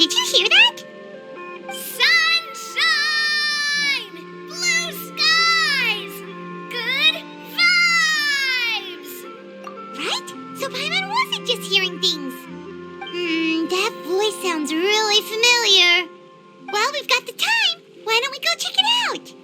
Did you hear that? Sunshine! Blue skies! Good vibes! Right? So Paimon wasn't just hearing things. That voice sounds really familiar. Well, we've got the time. Why don't we go check it out?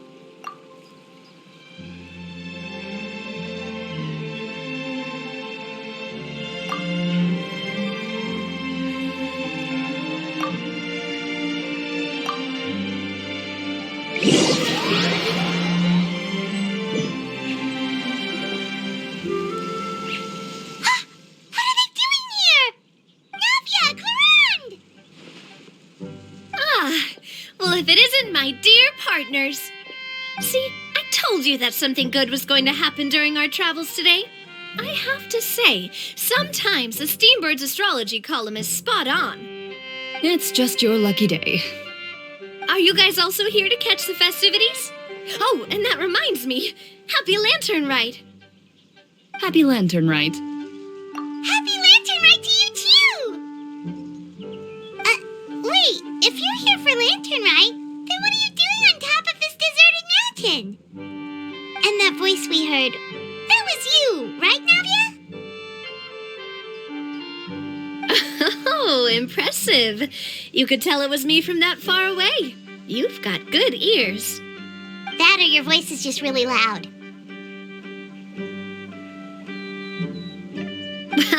If it isn't my dear partners. See, I told you that something good was going to happen during our travels today. I have to say, sometimes the Steambird's astrology column is spot on. It's just your lucky day. Are you guys also here to catch the festivities? Oh, and that reminds me. Happy Lantern Rite. Happy Lantern Rite. Happy Lantern Rite to you, too! Wait, if you're here for Lantern Rite, then what are you doing on top of this deserted mountain? And that voice we heard, that was you, right, Navia? Oh, impressive. You could tell it was me from that far away. You've got good ears. That or your voice is just really loud.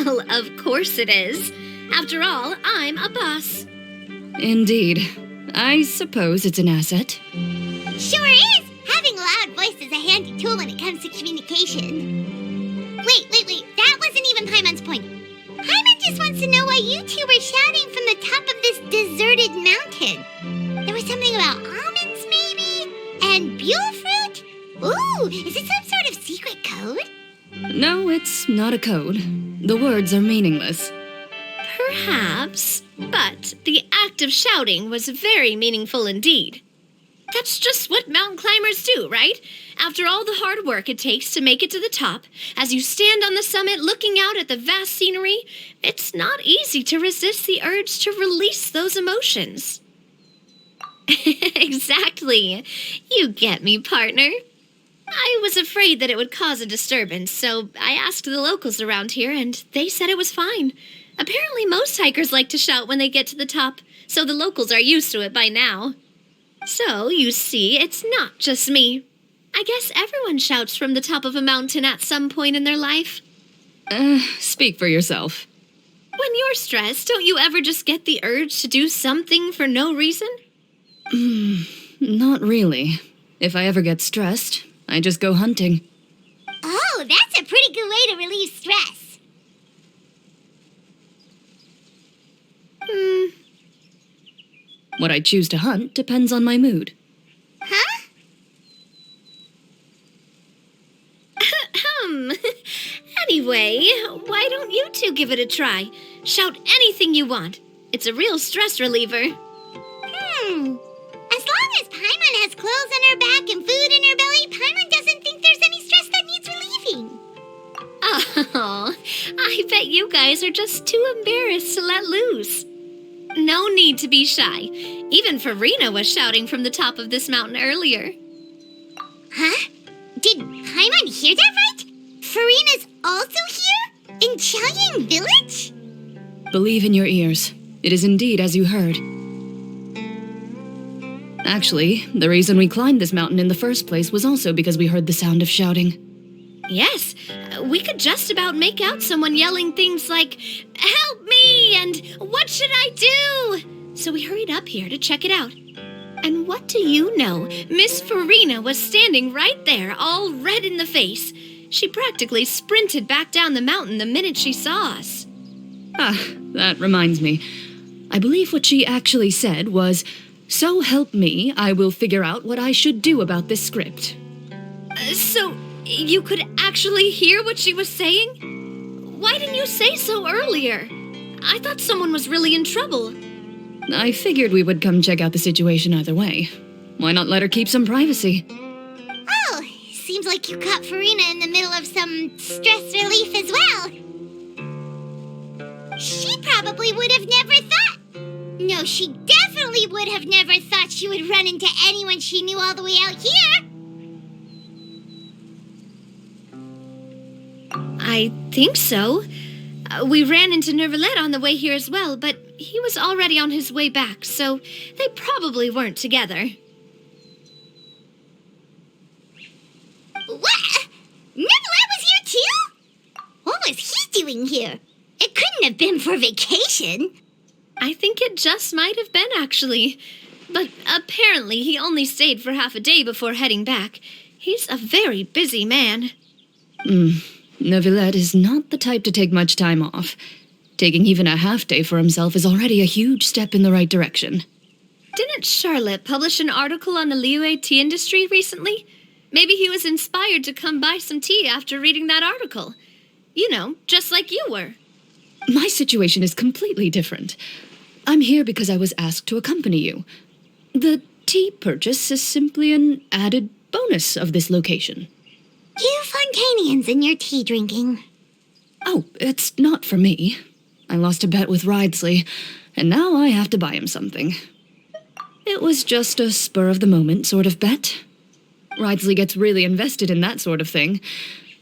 Well, of course it is. After all, I'm a boss. Indeed. I suppose it's an asset. Sure is! Having a loud voice is a handy tool when it comes to communication. Wait. That wasn't even Paimon's point. Paimon just wants to know why you two were shouting from the top of this deserted mountain. There was something about almonds, maybe? And buell fruit? Ooh, is it some sort of secret code? No, it's not a code. The words are meaningless. Perhaps, but the act of shouting was very meaningful indeed. That's just what mountain climbers do, right? After all the hard work it takes to make it to the top, as you stand on the summit looking out at the vast scenery, it's not easy to resist the urge to release those emotions. Exactly. You get me, partner. I was afraid that it would cause a disturbance, so I asked the locals around here, and they said it was fine. Apparently most hikers like to shout when they get to the top, so the locals are used to it by now. So, you see, it's not just me. I guess everyone shouts from the top of a mountain at some point in their life. Speak for yourself. When you're stressed, don't you ever just get the urge to do something for no reason? Not really. If I ever get stressed, I just go hunting. Oh, that's a pretty good way to relieve stress. What I choose to hunt depends on my mood. Huh? Anyway, why don't you two give it a try? Shout anything you want. It's a real stress reliever. As long as Paimon has clothes on her back and food in her belly, Paimon doesn't think there's any stress that needs relieving. Oh, I bet you guys are just too embarrassed to let loose. No need to be shy. Even Farina was shouting from the top of this mountain earlier. Huh? Did Paimon hear that right? Farina's also here? In Xianyun village? Believe in your ears. It is indeed as you heard. Actually, the reason we climbed this mountain in the first place was also because we heard the sound of shouting. Yes, we could just about make out someone yelling things like, "Help me!" and "What should I do?" So we hurried up here to check it out. And what do you know? Miss Farina was standing right there, all red in the face. She practically sprinted back down the mountain the minute she saw us. That reminds me. I believe what she actually said was, "So help me, I will figure out what I should do about this script." So you could actually hear what she was saying? Why didn't you say so earlier? I thought someone was really in trouble. I figured we would come check out the situation either way. Why not let her keep some privacy? Oh, seems like you caught Farina in the middle of some stress relief as well. She probably would have never thought. No, she definitely would have never thought she would run into anyone she knew all the way out here. I think so. We ran into Nervalet on the way here as well, but he was already on his way back, so they probably weren't together. What? Nervalet was here too? What was he doing here? It couldn't have been for vacation. I think it just might have been, actually. But apparently he only stayed for half a day before heading back. He's a very busy man. Nervalet is not the type to take much time off. Taking even a half day for himself is already a huge step in the right direction. Didn't Charlotte publish an article on the Liyue tea industry recently? Maybe he was inspired to come buy some tea after reading that article. You know, just like you were. My situation is completely different. I'm here because I was asked to accompany you. The tea purchase is simply an added bonus of this location. You Fontanians and your tea drinking. Oh, it's not for me. I lost a bet with Ridsley, and now I have to buy him something. It was just a spur-of-the-moment sort of bet. Ridsley gets really invested in that sort of thing,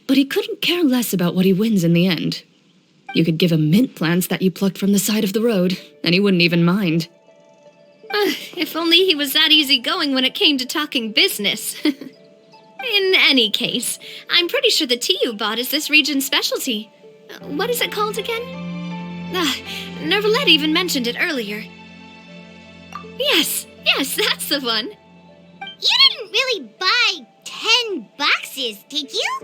but he couldn't care less about what he wins in the end. You could give him mint plants that you plucked from the side of the road, and he wouldn't even mind. If only he was that easygoing when it came to talking business. In any case, I'm pretty sure the tea you bought is this region's specialty. What is it called again? Nervalet even mentioned it earlier. Yes, that's the one. You didn't really buy 10 boxes, did you?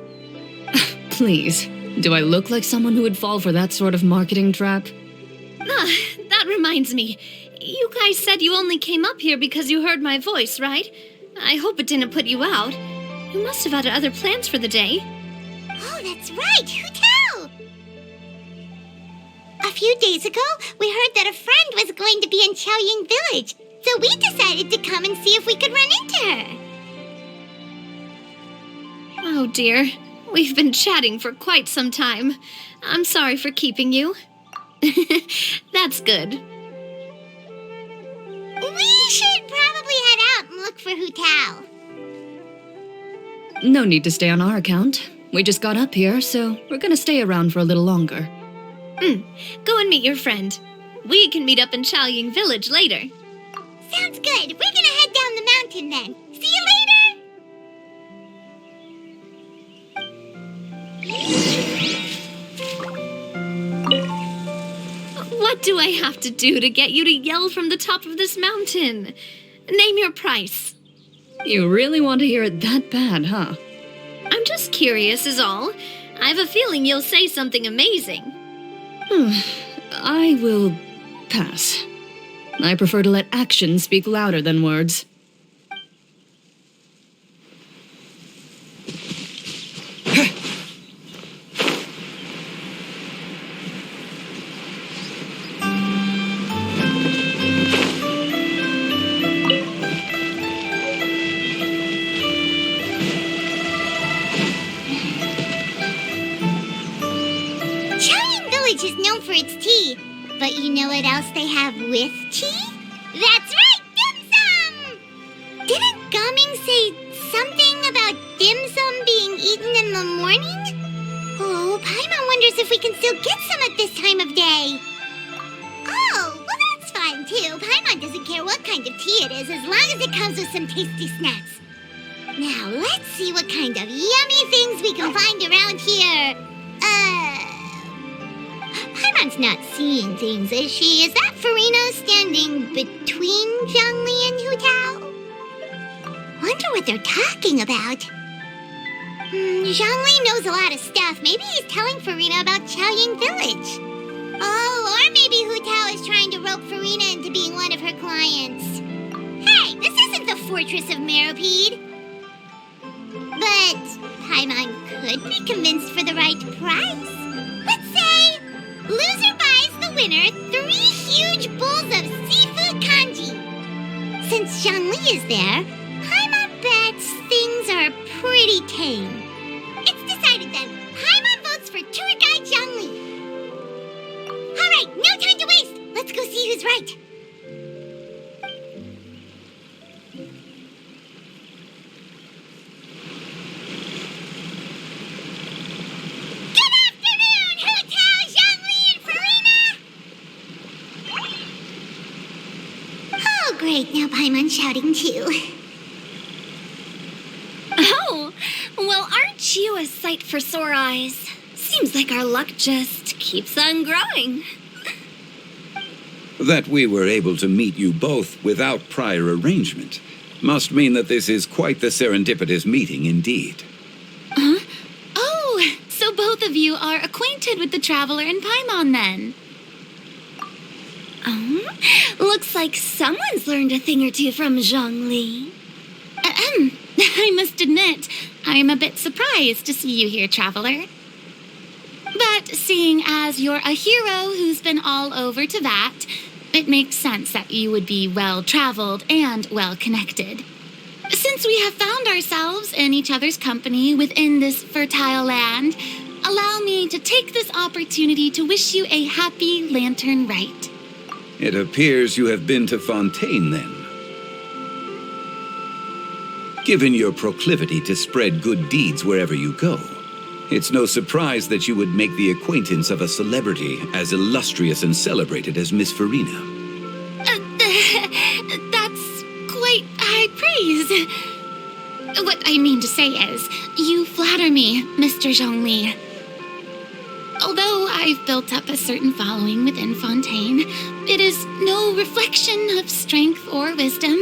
Please, do I look like someone who would fall for that sort of marketing trap? That reminds me. You guys said you only came up here because you heard my voice, right? I hope it didn't put you out. You must have had other plans for the day. Oh, that's right. Who tell? A few days ago, we heard that a friend was going to be in Xianyun village, so we decided to come and see if we could run into her. Oh dear, we've been chatting for quite some time. I'm sorry for keeping you. That's good. We should probably head out and look for Hu Tao. No need to stay on our account. We just got up here, so we're gonna stay around for a little longer. Go and meet your friend. We can meet up in Xianyun village later. Sounds good. We're gonna head down the mountain then. See you later! What do I have to do to get you to yell from the top of this mountain? Name your price. You really want to hear it that bad, huh? I'm just curious is all. I have a feeling you'll say something amazing. I will pass. I prefer to let actions speak louder than words. Is known for its tea, but you know what else they have with tea? That's right, dim sum! Didn't Gaming say something about dim sum being eaten in the morning? Oh, Paimon wonders if we can still get some at this time of day. Oh, well that's fine too. Paimon doesn't care what kind of tea it is as long as it comes with some tasty snacks. Now, let's see what kind of yummy things we can find around here. Paimon's not seeing things, is she? Is that Farino standing between Zhongli and Hu Tao? Wonder what they're talking about. Zhongli knows a lot of stuff. Maybe he's telling Farina about Xianyun village. Oh, or maybe Hu Tao is trying to rope Farina into being one of her clients. Hey, this isn't the Fortress of Meropide. But Paimon could be convinced for the right price. Let's say loser buys the winner 3 huge bowls of seafood kanji. Since Zhongli is there, Paimon bets things are pretty tame. It's decided then. Paimon votes for tour guide Zhongli. All right, no time to waste. Let's go see who's right. Great, now Paimon's shouting too. Oh, well, aren't you a sight for sore eyes? Seems like our luck just keeps on growing. That we were able to meet you both without prior arrangement must mean that this is quite the serendipitous meeting indeed. Huh? Oh, so both of you are acquainted with the Traveler and Paimon then? Looks like someone's learned a thing or two from Zhongli. I must admit, I am a bit surprised to see you here, Traveler. But seeing as you're a hero who's been all over Teyvat, it makes sense that you would be well-traveled and well-connected. Since we have found ourselves in each other's company within this fertile land, allow me to take this opportunity to wish you a happy Lantern Rite. It appears you have been to Fontaine, then. Given your proclivity to spread good deeds wherever you go, it's no surprise that you would make the acquaintance of a celebrity as illustrious and celebrated as Miss Farina. That's quite high praise. What I mean to say is, you flatter me, Mr. Zhongli. Although I've built up a certain following within Fontaine, it is no reflection of strength or wisdom.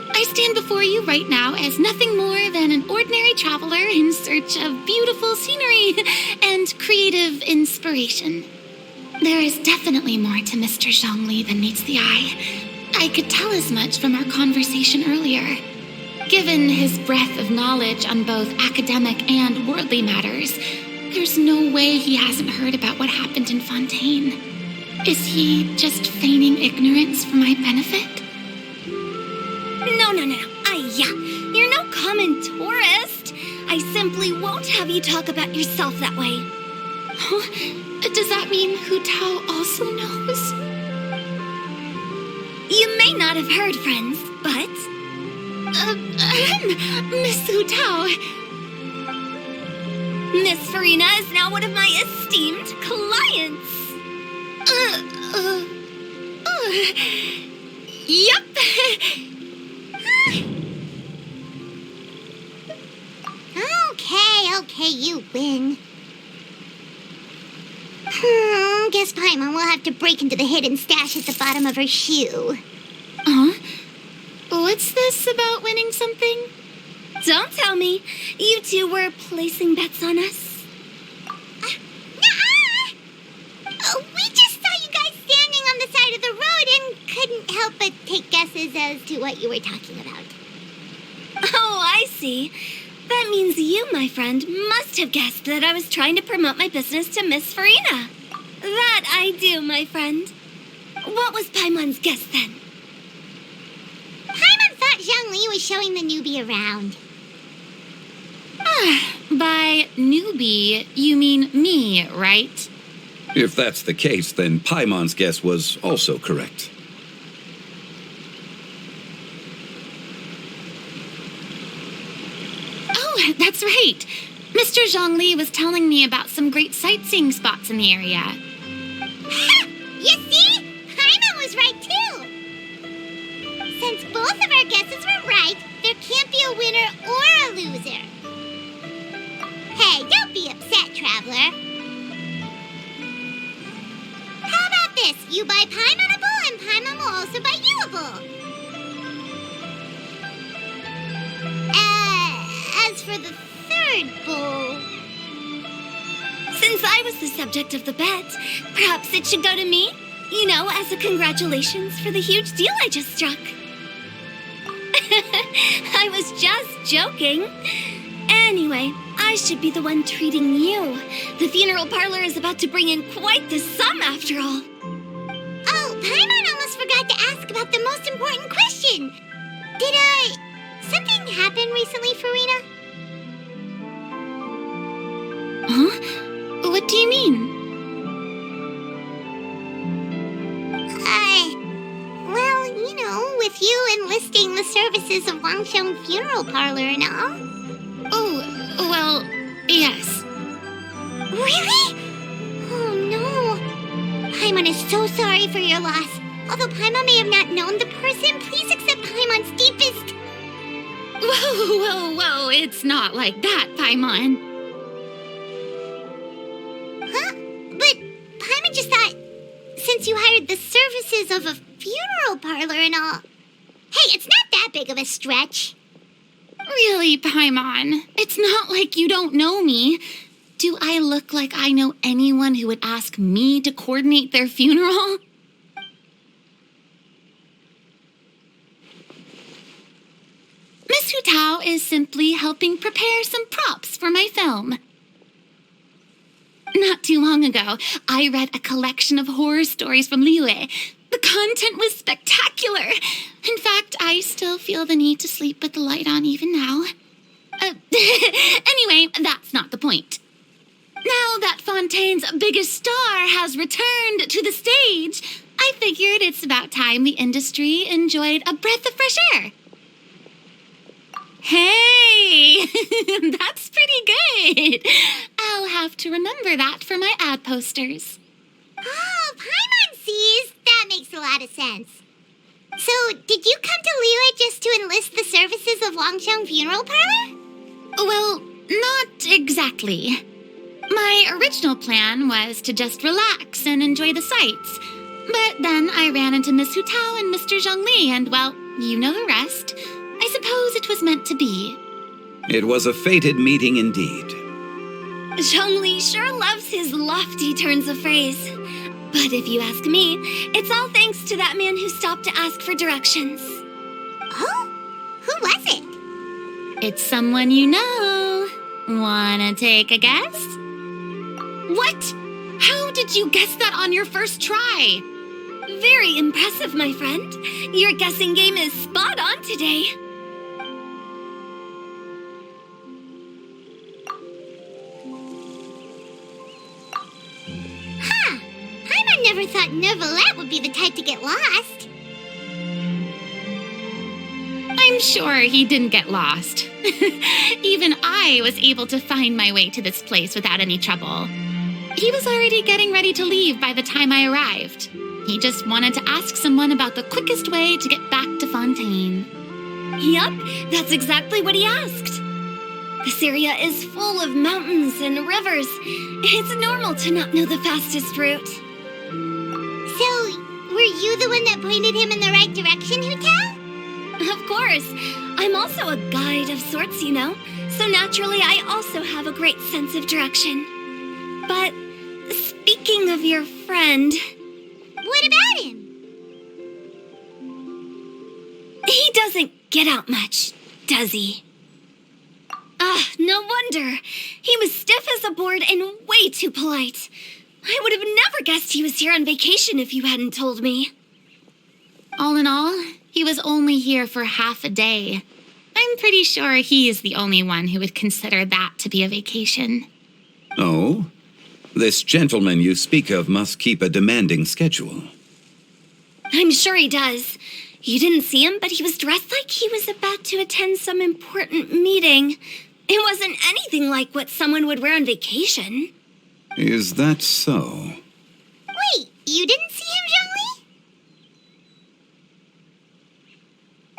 I stand before you right now as nothing more than an ordinary traveler in search of beautiful scenery and creative inspiration. There is definitely more to Mr. Zhongli than meets the eye. I could tell as much from our conversation earlier. Given his breadth of knowledge on both academic and worldly matters, there's no way he hasn't heard about what happened in Fontaine. Is he just feigning ignorance for my benefit? No. You're no common tourist. I simply won't have you talk about yourself that way. Does that mean Hu Tao also knows? You may not have heard, friends, but... Miss Hu Tao. Miss Farina is now one of my esteemed clients. Yup. Okay, you win. Guess Paimon will have to break into the hidden stash at the bottom of her shoe. What's this about winning something? Don't tell me. You two were placing bets on us. We just saw you guys standing on the side of the road and couldn't help but take guesses as to what you were talking about. Oh, I see. That means you, my friend, must have guessed that I was trying to promote my business to Miss Farina. That I do, my friend. What was Paimon's guess then? Paimon thought Zhongli was showing the newbie around. By newbie, you mean me, right? If that's the case, then Paimon's guess was also correct. Oh, that's right. Mr. Zhongli was telling me about some great sightseeing spots in the area. Ha! You see? Paimon was right too. Since both of our guesses were right, there can't be a winner or a loser. Hey, don't be upset, traveler. How about this? You buy Paimon a bowl, and Paimon will also buy you a bowl. As for the third bowl... Since I was the subject of the bet, perhaps it should go to me? You know, as a congratulations for the huge deal I just struck. I was just joking. Anyway, I should be the one treating you. The funeral parlor is about to bring in quite the sum after all. Oh, Paimon almost forgot to ask about the most important question. Did, something happen recently, Farina? Huh? What do you mean? Well, you know, with you enlisting the services of Wangsheng Funeral Parlor and all. Oh, well, yes. Really? Oh, no. Paimon is so sorry for your loss. Although Paimon may have not known the person, please Whoa, it's not like that, Paimon. Huh? But Paimon just thought, since you hired the services of a funeral parlor and all... Hey, it's not that big of a stretch. Really, Paimon, it's not like you don't know me. Do I look like I know anyone who would ask me to coordinate their funeral? Miss Hu Tao is simply helping prepare some props for my film. Not too long ago, I read a collection of horror stories from Liyue. The content was spectacular. In fact, I still feel the need to sleep with the light on even now. Anyway, that's not the point. Now that Fontaine's biggest star has returned to the stage, I figured it's about time the industry enjoyed a breath of fresh air. Hey, that's pretty good. I'll have to remember that for my ad posters. Oh, Paimon sees. That makes a lot of sense. So, did you come to Liyue just to enlist the services of Longsheng Funeral Parlor? Well, not exactly. My original plan was to just relax and enjoy the sights. But then I ran into Miss Hu Tao and Mr. Zhongli, and well, you know the rest. I suppose it was meant to be. It was a fated meeting indeed. Zhongli sure loves his lofty turns of phrase. But if you ask me, it's all thanks to that man who stopped to ask for directions. Oh? Who was it? It's someone you know. Wanna take a guess? What? How did you guess that on your first try? Very impressive, my friend. Your guessing game is spot on today. Huh. Paimon never thought Neuvillette would be the type to get lost. I'm sure he didn't get lost. Even I was able to find my way to this place without any trouble. He was already getting ready to leave by the time I arrived. He just wanted to ask someone about the quickest way to get back to Fontaine. Yup, that's exactly what he asked. This area is full of mountains and rivers. It's normal to not know the fastest route. So, were you the one that pointed him in the right direction, Hu Tao? Of course. I'm also a guide of sorts, you know. So naturally, I also have a great sense of direction. But speaking of your friend... What about him? He doesn't get out much, does he? No wonder. He was stiff as a board and way too polite. I would have never guessed he was here on vacation if you hadn't told me. All in all, he was only here for half a day. I'm pretty sure he is the only one who would consider that to be a vacation. Oh? This gentleman you speak of must keep a demanding schedule. I'm sure he does. You didn't see him, but he was dressed like he was about to attend some important meeting. It wasn't anything like what someone would wear on vacation. Is that so? Wait, you didn't see him,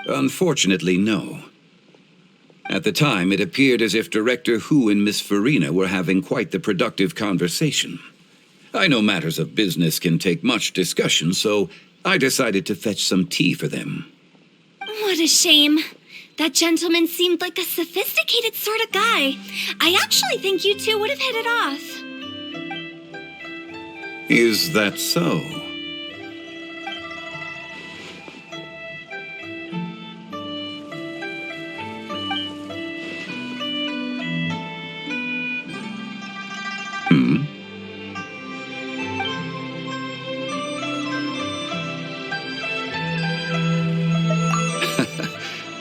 Zhongli? Unfortunately, no. At the time, it appeared as if Director Hu and Miss Farina were having quite the productive conversation. I know matters of business can take much discussion, so I decided to fetch some tea for them. What a shame. That gentleman seemed like a sophisticated sort of guy. I actually think you two would have hit it off. Is that so?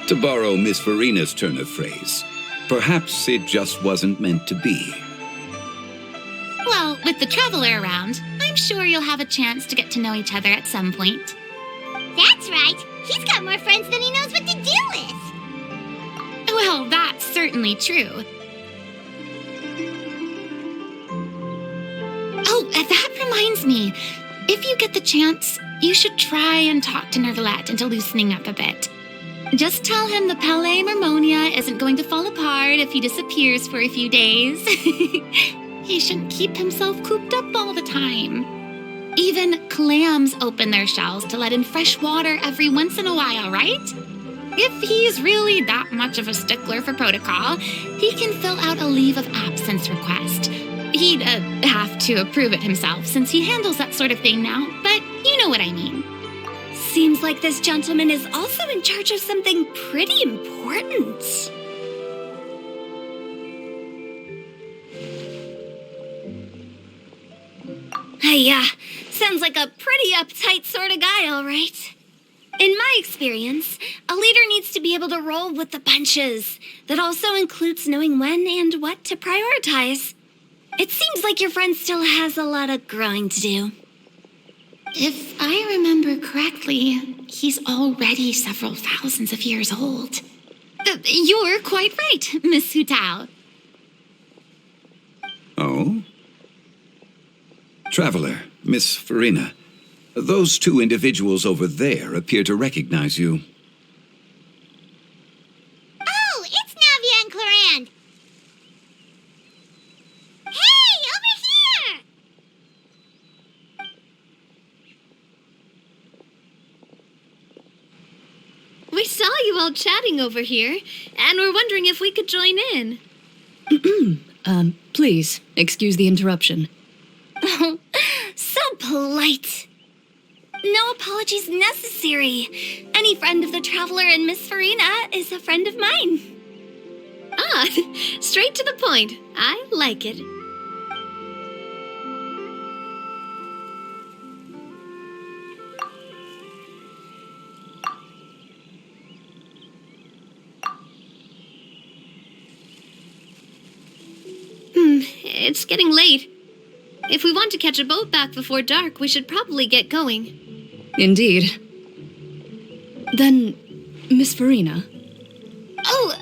To borrow Miss Farina's turn of phrase, perhaps it just wasn't meant to be. Well, with the traveler around, I'm sure you'll have a chance to get to know each other at some point. That's right. He's got more friends than he knows what to do with. Well, that's certainly true. Oh, that reminds me. If you get the chance, you should try and talk to Neuvillette into loosening up a bit. Just tell him the Palais Mermonia isn't going to fall apart if he disappears for a few days. He shouldn't keep himself cooped up all the time. Even clams open their shells to let in fresh water every once in a while, right? If he's really that much of a stickler for protocol, he can fill out a leave of absence request. He'd have to approve it himself since he handles that sort of thing now, but you know what I mean. Seems like this gentleman is also in charge of something pretty important. Yeah, sounds like a pretty uptight sort of guy, all right. In my experience, a leader needs to be able to roll with the punches. That also includes knowing when and what to prioritize. It seems like your friend still has a lot of growing to do. If I remember correctly, he's already several thousands of years old. You're quite right, Miss Hu Tao. Oh? Traveler, Miss Farina, those two individuals over there appear to recognize you. Oh, it's Navia and Clarand. Hey, over here! We saw you all chatting over here, and we're wondering if we could join in. Please, excuse the interruption. Oh, so polite. No apologies necessary. Any friend of the Traveler and Miss Farina is a friend of mine. Ah, straight to the point. I like it. It's getting late. If we want to catch a boat back before dark, we should probably get going. Indeed. Then, Miss Farina, Oh,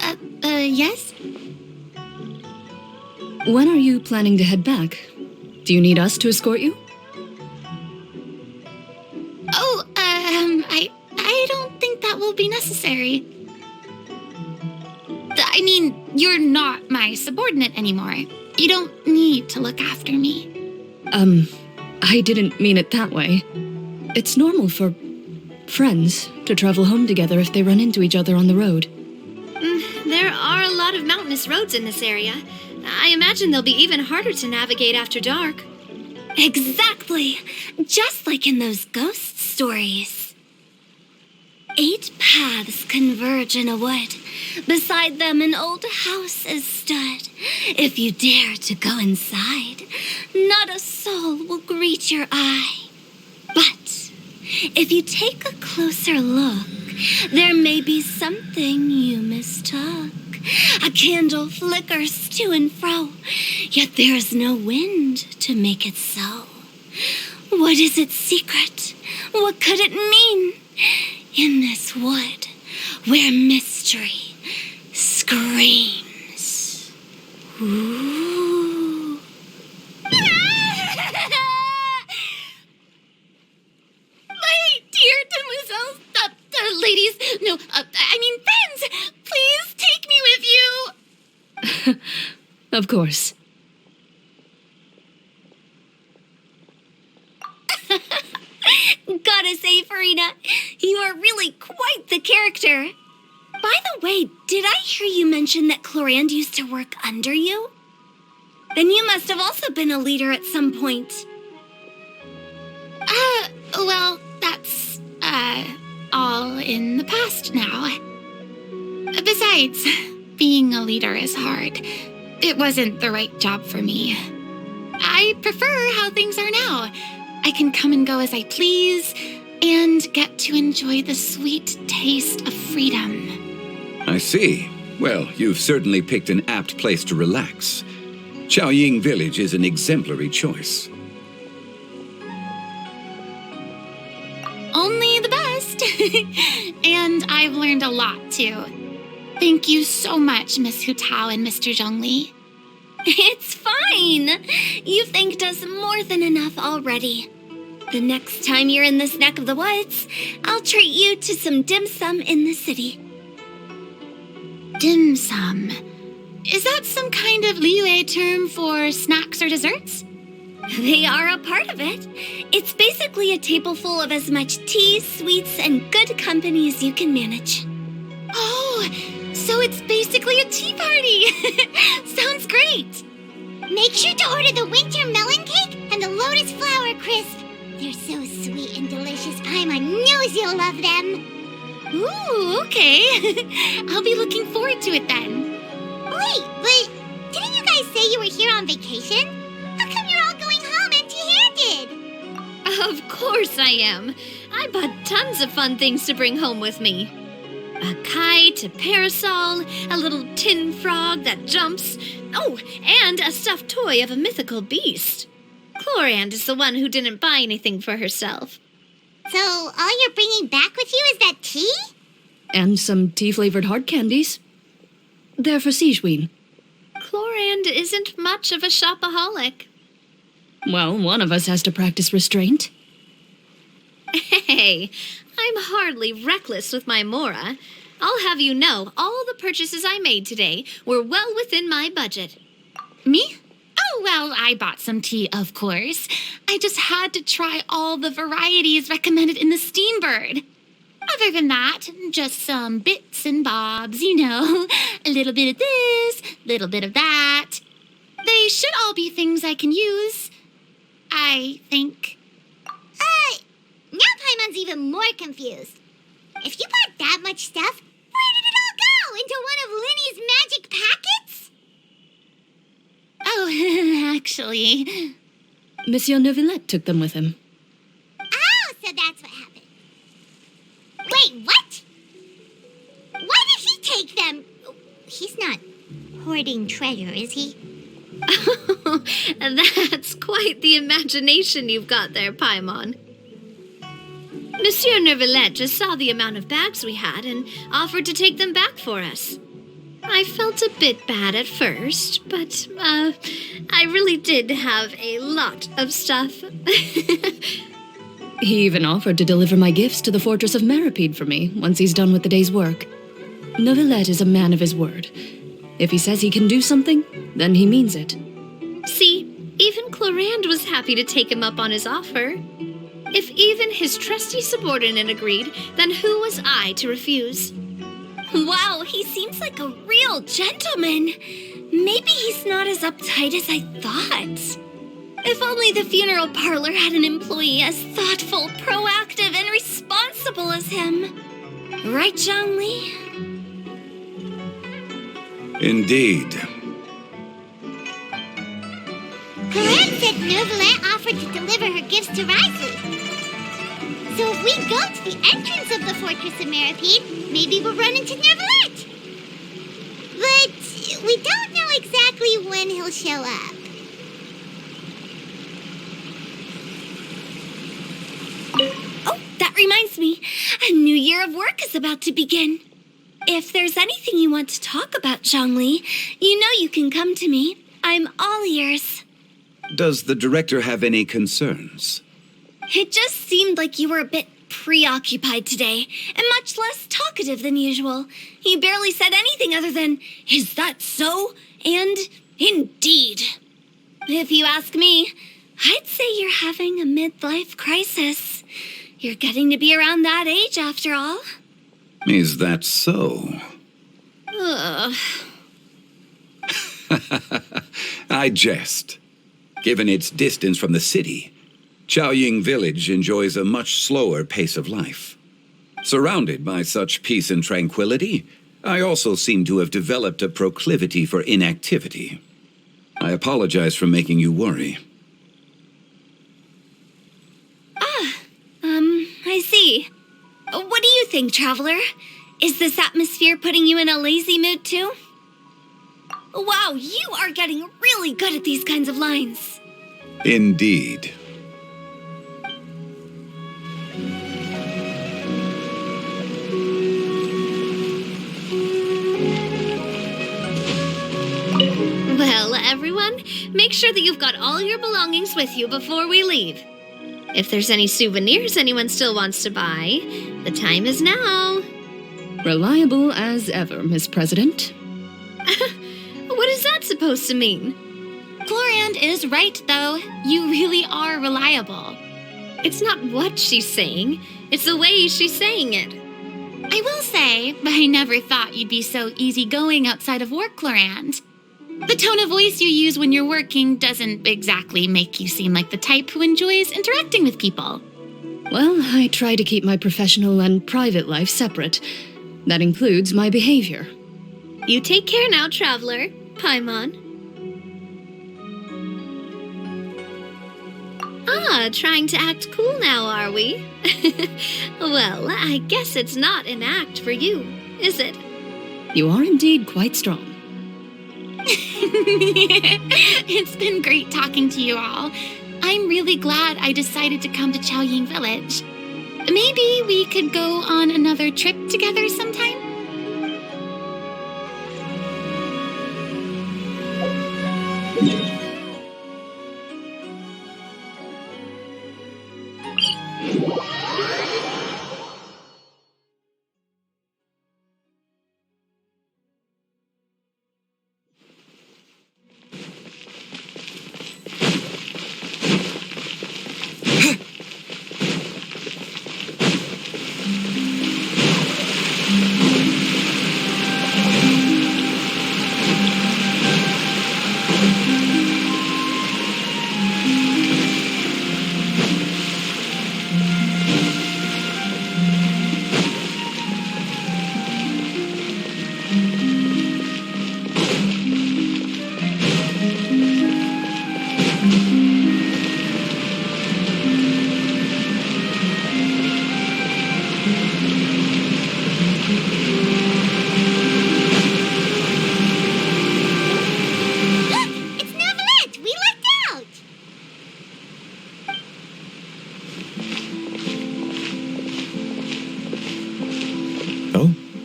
yes? when are you planning to head back? Do you need us to escort you? Oh, I don't think that will be necessary. I mean, you're not my subordinate anymore. You don't need to look after me. I didn't mean it that way. It's normal for friends to travel home together if they run into each other on the road. There are a lot of mountainous roads in this area. I imagine they'll be even harder to navigate after dark. Exactly. Just like in those ghost stories. 8 paths converge in a wood. Beside them an old house is stood. If you dare to go inside, not a soul will greet your eye. But if you take a closer look, there may be something you mistook. A candle flickers to and fro, yet there is no wind to make it so. What is its secret? What could it mean? In this wood, where mystery screams. Ooh. My dear demoiselles, ladies, no, I mean friends, please take me with you. Of course. Gotta say, Farina, you are really quite the character. By the way, did I hear you mention that Clarand used to work under you? Then you must have also been a leader at some point. Well, that's, all in the past now. Besides, being a leader is hard. It wasn't the right job for me. I prefer how things are now. I can come and go as I please, and get to enjoy the sweet taste of freedom. I see. Well, you've certainly picked an apt place to relax. Xianyun Village is an exemplary choice. Only the best. And I've learned a lot, too. Thank you so much, Miss Hu Tao and Mr. Zhongli. It's fine. You've thanked us more than enough already. The next time you're in this neck of the woods, I'll treat you to some dim sum in the city. Dim sum. Is that some kind of Liyue term for snacks or desserts? They are a part of it. It's basically a table full of as much tea, sweets, and good company as you can manage. Oh, so it's basically a tea party. Sounds great. Make sure to order the winter melon cake and the lotus flower crisp. They're so sweet and delicious. Paimon knows you'll love them. Ooh, okay. I'll be looking forward to it then. Wait, but didn't you guys say you were here on vacation? How come you're all going home empty-handed? Of course I am. I bought tons of fun things to bring home with me. A kite, a parasol, a little tin frog that jumps. Oh, and a stuffed toy of a mythical beast. Chlorand is the one who didn't buy anything for herself. So all you're bringing back with you is that tea? And some tea-flavored hard candies. They're for Xianyun. Chlorand isn't much of a shopaholic. Well, one of us has to practice restraint. Hey, I'm hardly reckless with my Mora. I'll have you know, all the purchases I made today were well within my budget. Me? Oh, well, I bought some tea, of course. I just had to try all the varieties recommended in the Steambird. Other than that, just some bits and bobs, you know. A little bit of this, little bit of that. They should all be things I can use, I think. Now Paimon's even more confused. If you bought that much stuff, where did it all go? Into one of Linny's magic packets? Oh, actually. Monsieur Neuvillette took them with him. Oh, so that's what happened. Wait, what? Why did he take them? He's not hoarding treasure, is he? And that's quite the imagination you've got there, Paimon. Monsieur Neuvillette just saw the amount of bags we had and offered to take them back for us. I felt a bit bad at first, but, I really did have a lot of stuff. He even offered to deliver my gifts to the Fortress of Meripede for me once he's done with the day's work. Neuvillette is a man of his word. If he says he can do something, then he means it. See, even Chlorand was happy to take him up on his offer. If even his trusty subordinate agreed, then who was I to refuse? Wow, he seems like a real gentleman. Maybe he's not as uptight as I thought. If only the funeral parlor had an employee as thoughtful, proactive, and responsible as him. Right, Zhongli? Indeed. Corinne said Neuvillette offered to deliver her gifts to Risley. So if we go to the entrance of the Fortress of Meripede, maybe we'll run into Neuvillette. But we don't know exactly when he'll show up. Oh, that reminds me. A new year of work is about to begin. If there's anything you want to talk about, Zhongli, you know you can come to me. I'm all ears. Does the director have any concerns? It just seemed like you were a bit preoccupied today, and much less talkative than usual. You barely said anything other than, "Is that so?" and "Indeed." If you ask me, I'd say you're having a midlife crisis. You're getting to be around that age after all. Is that so? Ugh. I jest. Given its distance from the city, Xiaoying village enjoys a much slower pace of life. Surrounded by such peace and tranquility, I also seem to have developed a proclivity for inactivity. I apologize for making you worry. I see. What do you think, Traveler? Is this atmosphere putting you in a lazy mood too? Wow, you are getting really good at these kinds of lines. Indeed. Well, everyone, make sure that you've got all your belongings with you before we leave. If there's any souvenirs anyone still wants to buy, the time is now. Reliable as ever, Miss President. What is that supposed to mean? Chlorand is right, though. You really are reliable. It's not what she's saying, it's the way she's saying it. I will say, I never thought you'd be so easygoing outside of work, Chlorand. The tone of voice you use when you're working doesn't exactly make you seem like the type who enjoys interacting with people. Well, I try to keep my professional and private life separate. That includes my behavior. You take care now, traveler. Paimon. Ah, trying to act cool now, are we? Well, I guess it's not an act for you, is it? You are indeed quite strong. It's been great talking to you all. I'm really glad I decided to come to Xianyun Village. Maybe we could go on another trip together sometime?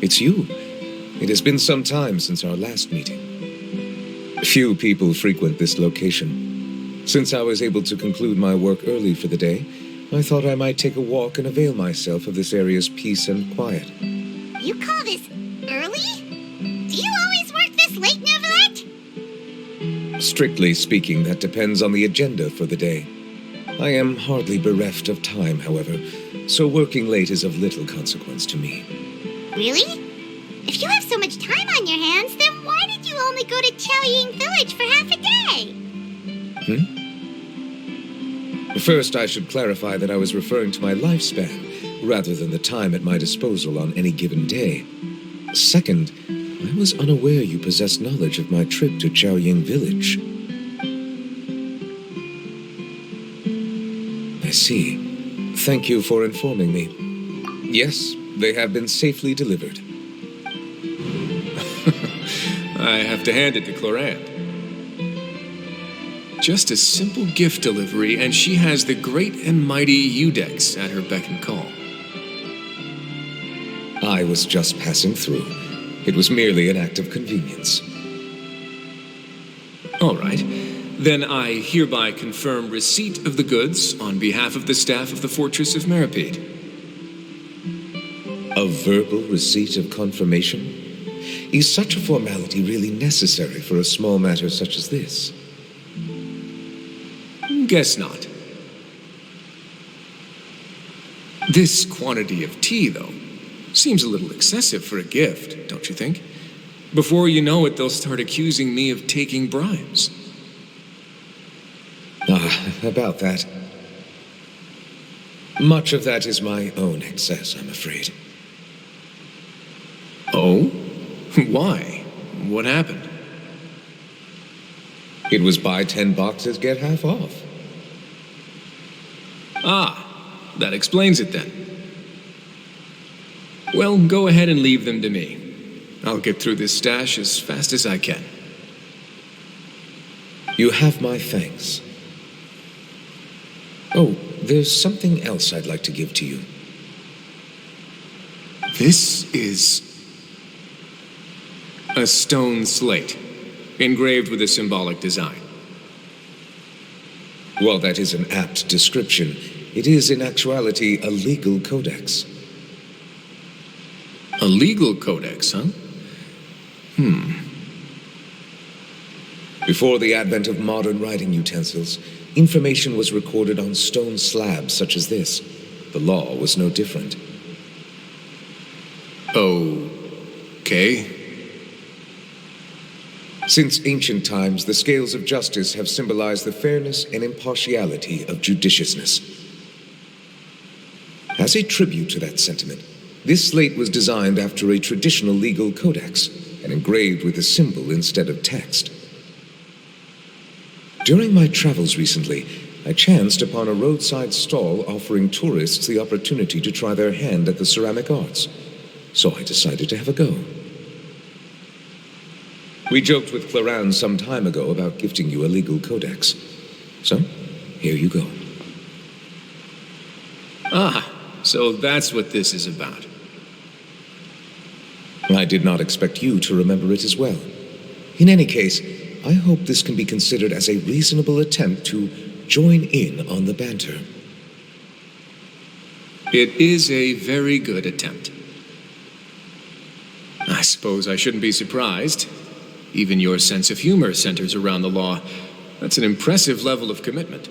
It's you. It has been some time since our last meeting. Few people frequent this location. Since I was able to conclude my work early for the day, I thought I might take a walk and avail myself of this area's peace and quiet. You call this early? Do you always work this late, Novelette? Strictly speaking, that depends on the agenda for the day. I am hardly bereft of time, however, so working late is of little consequence to me. Really? If you have so much time on your hands, then why did you only go to Xianyun Village for half a day? First, I should clarify that I was referring to my lifespan, rather than the time at my disposal on any given day. Second, I was unaware you possessed knowledge of my trip to Xianyun Village. I see. Thank you for informing me. Yes, they have been safely delivered. I have to hand it to Chlorand. Just a simple gift delivery, and she has the great and mighty Udex at her beck and call. I was just passing through. It was merely an act of convenience. All right. Then I hereby confirm receipt of the goods on behalf of the staff of the Fortress of Meripede. A verbal receipt of confirmation? Is such a formality really necessary for a small matter such as this? Guess not. This quantity of tea, though, seems a little excessive for a gift, don't you think? Before you know it, they'll start accusing me of taking bribes. About that. Much of that is my own excess, I'm afraid. Oh? Why? What happened? It was buy 10 boxes, get half off. Ah, that explains it then. Well, go ahead and leave them to me. I'll get through this stash as fast as I can. You have my thanks. Oh, there's something else I'd like to give to you. This is a stone slate, engraved with a symbolic design. While that is an apt description, it is in actuality a legal codex. A legal codex, huh? Before the advent of modern writing utensils, information was recorded on stone slabs such as this. The law was no different. Okay. Since ancient times, the scales of justice have symbolized the fairness and impartiality of judiciousness. As a tribute to that sentiment, this slate was designed after a traditional legal codex and engraved with a symbol instead of text. During my travels recently, I chanced upon a roadside stall offering tourists the opportunity to try their hand at the ceramic arts, so I decided to have a go. We joked with Claran some time ago about gifting you a legal codex. So, here you go. Ah, so that's what this is about. I did not expect you to remember it as well. In any case, I hope this can be considered as a reasonable attempt to join in on the banter. It is a very good attempt. I suppose I shouldn't be surprised. Even your sense of humor centers around the law. That's an impressive level of commitment.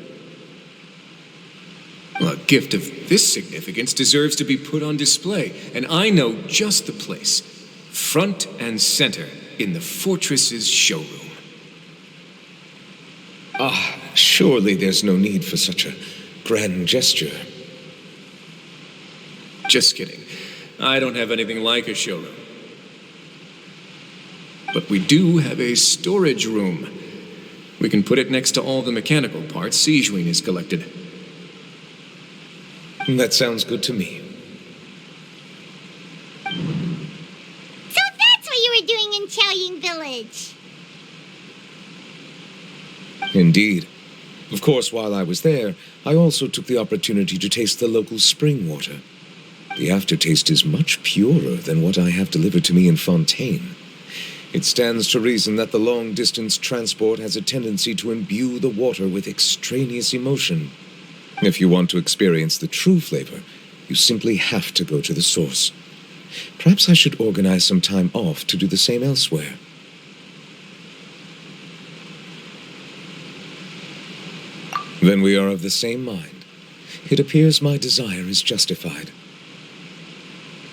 Well, a gift of this significance deserves to be put on display, and I know just the place. Front and center in the fortress's showroom. Surely there's no need for such a grand gesture. Just kidding. I don't have anything like a showroom. But we do have a storage room. We can put it next to all the mechanical parts Xianyun has collected. That sounds good to me. So that's what you were doing in Xianyun Village. Indeed. Of course, while I was there, I also took the opportunity to taste the local spring water. The aftertaste is much purer than what I have delivered to me in Fontaine. It stands to reason that the long-distance transport has a tendency to imbue the water with extraneous emotion. If you want to experience the true flavor, you simply have to go to the source. Perhaps I should organize some time off to do the same elsewhere. Then we are of the same mind. It appears my desire is justified.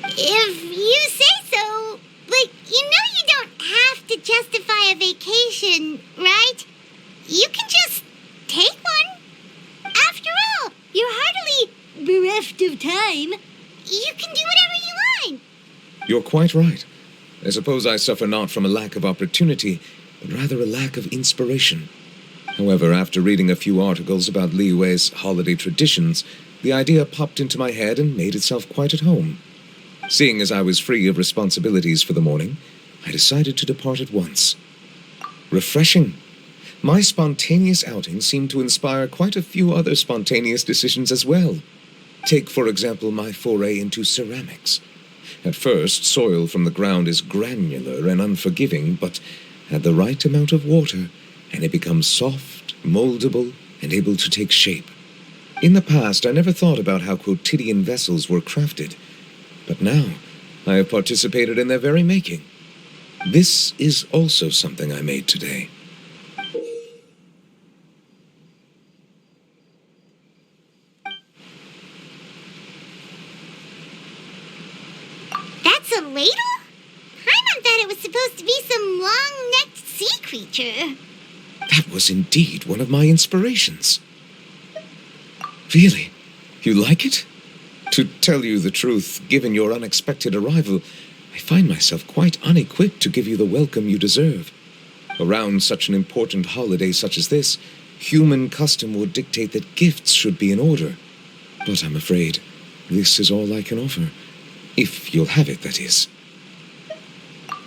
If you say so, but you know you don't have to justify a vacation, right? You can just take one. After all, you're hardly bereft of time. You can do whatever you want. You're quite right. I suppose I suffer not from a lack of opportunity, but rather a lack of inspiration. However, after reading a few articles about Li Wei's holiday traditions, the idea popped into my head and made itself quite at home. Seeing as I was free of responsibilities for the morning, I decided to depart at once. Refreshing. My spontaneous outing seemed to inspire quite a few other spontaneous decisions as well. Take, for example, my foray into ceramics. At first, soil from the ground is granular and unforgiving, but add the right amount of water, and it becomes soft, moldable, and able to take shape. In the past, I never thought about how quotidian vessels were crafted, but now I have participated in their very making. This is also something I made today. That's a ladle? Paimon thought it was supposed to be some long-necked sea creature. That was indeed one of my inspirations. Really? You like it? To tell you the truth, given your unexpected arrival, I find myself quite unequipped to give you the welcome you deserve. Around such an important holiday such as this, human custom would dictate that gifts should be in order. But I'm afraid this is all I can offer. If you'll have it, that is.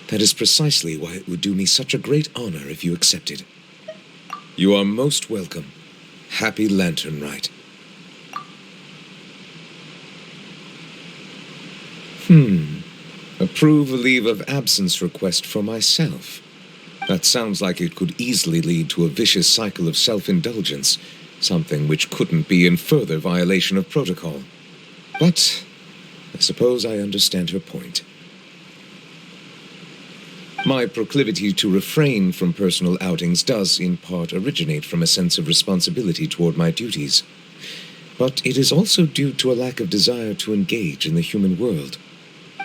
That is precisely why it would do me such a great honor if you accepted. You are most welcome. Happy Lantern Rite. Approve a leave of absence request for myself. That sounds like it could easily lead to a vicious cycle of self-indulgence, something which couldn't be in further violation of protocol. But I suppose I understand her point. My proclivity to refrain from personal outings does, in part, originate from a sense of responsibility toward my duties. But it is also due to a lack of desire to engage in the human world.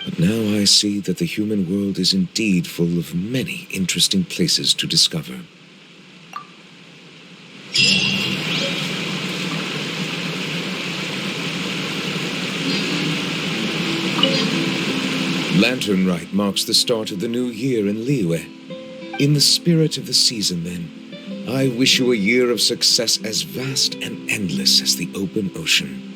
But now I see that the human world is indeed full of many interesting places to discover. Lantern Rite marks the start of the new year in Liyue. In the spirit of the season, then, I wish you a year of success as vast and endless as the open ocean.